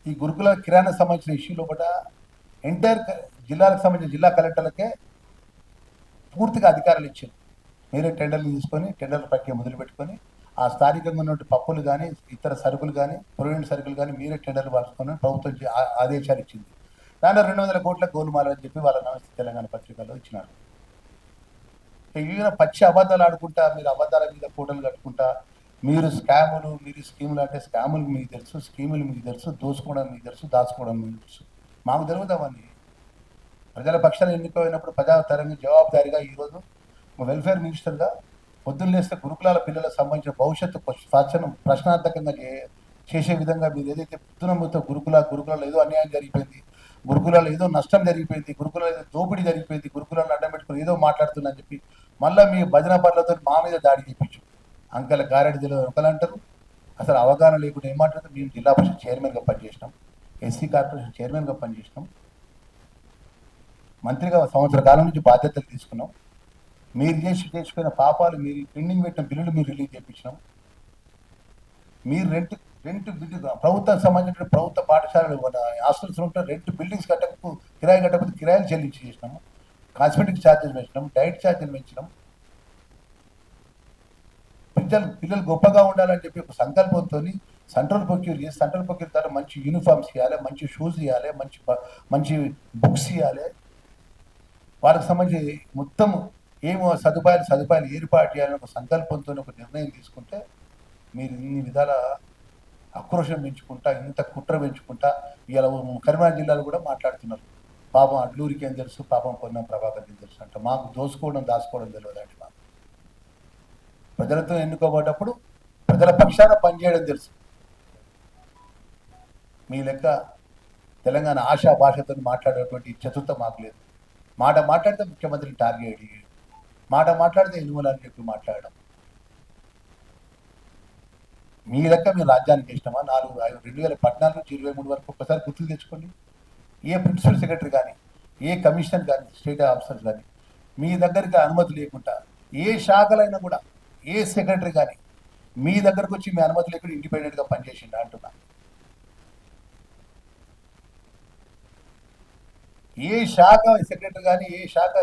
ఈ గురుకుల కిరాణాకు సంబంధించిన ఇష్యూలో కూడా ఎంటైర్ జిల్లాలకు సంబంధించిన జిల్లా కలెక్టర్లకే పూర్తిగా అధికారాలు ఇచ్చారు. మీరే టెండర్లు తీసుకొని టెండర్ల ప్రక్రియ మొదలుపెట్టుకొని ఆ స్థానికంగా ఉన్న పప్పులు కానీ ఇతర సరుకులు కానీ ప్రొవిడెంట్ సరుకులు కానీ మీరే టెండర్లు పరుచుకొని ప్రభుత్వం ఆదేశాలు ఇచ్చింది. దాంట్లో 200 కోట్ల గోలుమాల అని చెప్పి వాళ్ళ నమస్తే తెలంగాణ పత్రికల్లో ఇచ్చినారు. ఈయన పచ్చి అబద్ధాలు ఆడుకుంటా, మీరు అబద్ధాల మీద ఫోటోలు కట్టుకుంటా, మీరు స్కాములు, మీరు స్కీములు అంటే స్కాములు మీకు తెలుసు, స్కీములు మీకు తెలుసు, దోసుకోవడం మీకు తెలుసు, దాచుకోవడం మీకు తెలుసు. మాకు తెలుగుతామని ప్రజల పక్షాలు ఎన్నికైనప్పుడు ప్రజాతరంగా జవాబుదారీగా ఈరోజు వెల్ఫేర్ మినిస్టర్గా పొద్దున్న లేస్తే గురుకులాల పిల్లలకు సంబంధించిన భవిష్యత్తు ప్రశ్నార్థకంగా చేసే విధంగా మీరు ఏదైతే పొద్దున గురుకులాలు ఏదో అన్యాయం జరిగిపోయింది, గురుకులాలు ఏదో నష్టం జరిగిపోయింది, గురుకులాలు ఏదో దోపిడీ జరిగిపోయింది, గురుకులాలను అడ్డం పెట్టుకుని ఏదో మాట్లాడుతుందని చెప్పి మళ్ళీ మీ భజన పనులతో మా మీద దాడి చేయించు. అంకల గారెడి తెలియదు ఒకరు అంటారు. అసలు అవగాహన లేకుండా ఏం మాట్లాడుతారు. మేము జిల్లా పరిషత్ చైర్మన్గా పనిచేసినాం, ఎస్సీ కార్పొరేషన్ చైర్మన్గా పనిచేసినాం, మంత్రిగా సంవత్సర కాలం నుంచి బాధ్యతలు తీసుకున్నాం. మీరు చేసిపోయిన పాపాలు, మీరు పెండింగ్ పెట్టిన బిల్లులు మీరు రిలీజ్ చేయించినాం. మీరు రెంట్ ప్రభుత్వానికి సంబంధించిన ప్రభుత్వ పాఠశాలలు హాస్టల్స్ ఉంటే రెంట్ బిల్డింగ్స్ కిరాయి కట్టకపోతే కిరాయిలు చెల్లించి చేసినాము. కాస్మెటిక్ ఛార్జెస్ పెంచినాం, డైట్ ఛార్జీలు పెంచినాం. పిల్లలు గొప్పగా ఉండాలని చెప్పి ఒక సంకల్పంతో సెంట్రల్ ప్రొక్యూర్ చేసి సెంట్రల్ ప్రొక్యూర్ ద్వారా మంచి యూనిఫామ్స్ ఇవ్వాలి, మంచి షూస్ ఇవ్వాలి, మంచి బుక్స్ ఇవ్వాలి. వారికి సంబంధించి మొత్తం ఏమో సదుపాయాలు ఏర్పాటు చేయాలని ఒక సంకల్పంతో ఒక నిర్ణయం తీసుకుంటే మీరు ఇన్ని విధాల ఆక్రోషం పెంచుకుంటా, ఇంత కుట్ర పెంచుకుంటా ఇలా కరీంనగర్ జిల్లాలో కూడా మాట్లాడుతున్నారు. పాపం అడ్లూరికి ఏం తెలుసు, పాపం పొన్నం ప్రభాకర్కి ఏం తెలుసు అంటే మాకు దాచుకోవడం తెలియదు అండి. మాకు ప్రజలతో ఎన్నుకోబడ్డప్పుడు ప్రజల పక్షాన పనిచేయడం తెలుసు. మీ లెక్క తెలంగాణ ఆశా భాషతో మాట్లాడేటువంటి చతుర్థ మాకు లేదు. మాట మాట్లాడితే ముఖ్యమంత్రిని టార్గెట్ చేయడం, మాట మాట్లాడితే ఎన్నుమలని చెప్పి మాట్లాడడం. మీ లెక్క మీరు రాజ్యానికి ఇష్టమా? 2014 నుంచి 23 వరకు ఒక్కసారి గుర్తులు తెచ్చుకోండి. ఏ ప్రిన్సిపల్ సెక్రటరీ కానీ, ఏ కమిషనర్ కానీ, స్టేట్ ఆఫీసర్స్ కానీ మీ దగ్గరికి అనుమతి లేకుండా, ఏ శాఖలైనా కూడా ఏ సెక్రటరీ కానీ మీ దగ్గరకు వచ్చి మీ అనుమతి లేకుండా ఇండిపెండెంట్గా పనిచేసిండా అంటున్నా. ఏ శాఖ సెక్రటరీ కానీ, ఏ శాఖ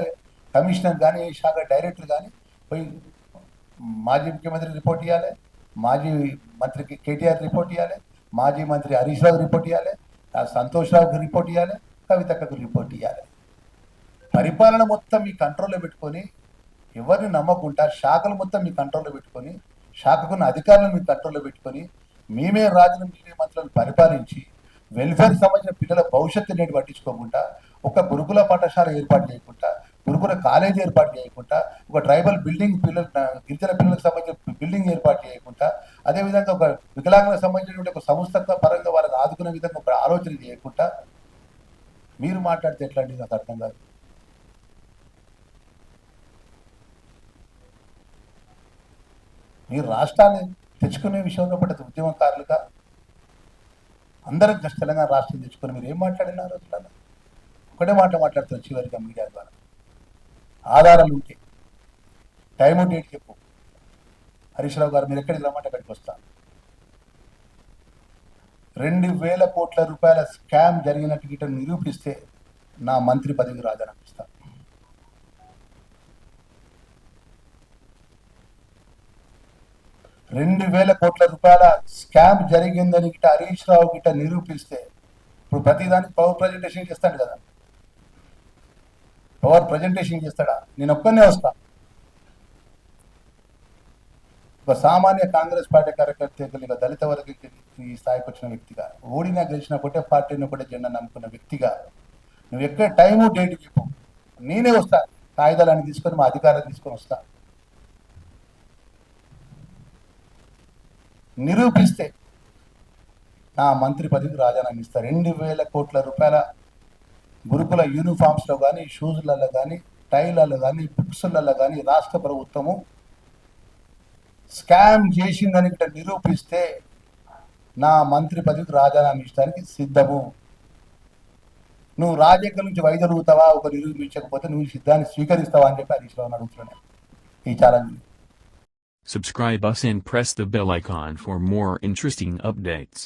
కమిషనర్ కానీ, ఏ శాఖ డైరెక్టర్ కానీ పోయి మాజీ ముఖ్యమంత్రి రిపోర్ట్ ఇవ్వాలి, మాజీ మంత్రికి కేటీఆర్ రిపోర్ట్ ఇవ్వాలి, మాజీ మంత్రి హరీష్ రావు రిపోర్ట్ ఇవ్వాలి, సంతోష్ రావుకి రిపోర్ట్ ఇవ్వాలి, కవితక్కకు రిపోర్ట్ ఇవ్వాలి. పరిపాలన మొత్తం మీ కంట్రోల్లో పెట్టుకొని, ఎవరిని నమ్మకుండా శాఖలు మొత్తం మీ కంట్రోల్లో పెట్టుకొని, శాఖకున్న అధికారులను మీ కంట్రోల్లో పెట్టుకొని, మేమే రాజధాని మంత్రులను పరిపాలించి వెల్ఫేర్కి సంబంధించిన పిల్లల భవిష్యత్తు నేటి పట్టించుకోకుండా, ఒక గురుకుల పాఠశాల ఏర్పాటు చేయకుండా, గురుకుల కాలేజీ ఏర్పాటు చేయకుండా, ఒక ట్రైబల్ బిల్డింగ్ గిరిజన పిల్లలకు సంబంధించిన బిల్డింగ్ ఏర్పాటు చేయకుండా, అదేవిధంగా ఒక వికలాంగులకు సంబంధించినటువంటి ఒక సంస్థ పరంగా వాళ్ళకి ఆదుకునే విధంగా ఒక ఆలోచన చేయకుండా మీరు మాట్లాడితే ఎట్లా అండి? నాకు అర్థం కాదు. మీరు రాష్ట్రాన్ని తెచ్చుకునే విషయంలో పడ్డ ఉద్యమకారులుగా అందరం తెలంగాణ రాష్ట్రం తెచ్చుకొని మీరు ఏం మాట్లాడినారు? అట్లా ఒకటే మాట్లాడుతున్నారు చివరిగా మీడియా ద్వారా. ఆధారాలు ఉంటే టైము డేట్ చెప్పు. హరీష్ రావు గారు మీరు ఎక్కడికి రమ్మంటే అక్కడికి వస్తాను. 2,000 కోట్ల రూపాయల స్కామ్ జరిగినట్టు గిట్ట నిరూపిస్తే నా మంత్రి పదవికి రాజీనామా ఇస్తాను. 2,000 కోట్ల రూపాయల స్కామ్ జరిగిందని గిట్ట హరీష్ రావు గిట్ట నిరూపిస్తే, ఇప్పుడు ప్రతిదానికి పవర్ ప్రజెంటేషన్ చేస్తాడు కదా, పవర్ ప్రజెంటేషన్ చేస్తాడా? నేను ఒక్కనే వస్తా. ఒక సామాన్య కాంగ్రెస్ పార్టీ కార్యకర్త, దళిత వర్గకి ఈ స్థాయికి వచ్చిన వ్యక్తిగా, ఓడినా గెలిచిన ఒకటే పార్టీని ఒకటే జెండా నమ్ముకున్న వ్యక్తిగా నువ్వు ఎక్కడ టైము డేట్ చెప్పు, నేనే వస్తా. కాగితాలన్నీ తీసుకొని మా అధికారాన్ని తీసుకొని వస్తా. నిరూపిస్తే నా మంత్రి పదవికి రాజీనామా ఇస్తా. 2,000 కోట్ల రూపాయల గురుకుల యూనిఫామ్స్లో కానీ, షూస్లలో కానీ, టైలలో కానీ, బుక్స్లలో కానీ రాష్ట్ర ప్రభుత్వము స్కామ్ చేసిందని నిరూపిస్తే నా మంత్రి పదవికి రాజీనామా ఇచ్చడానికి సిద్ధము. నువ్వు రాజకీయాల నుంచి వైదొలుగుతావా? ఒక నిరూపించకపోతే నువ్వు సిద్ధాన్ని స్వీకరిస్తావా అని చెప్పి హరీష్ రావు అడుగుతున్నాను. ఈ challenge. Subscribe us and press the bell icon for more interesting updates.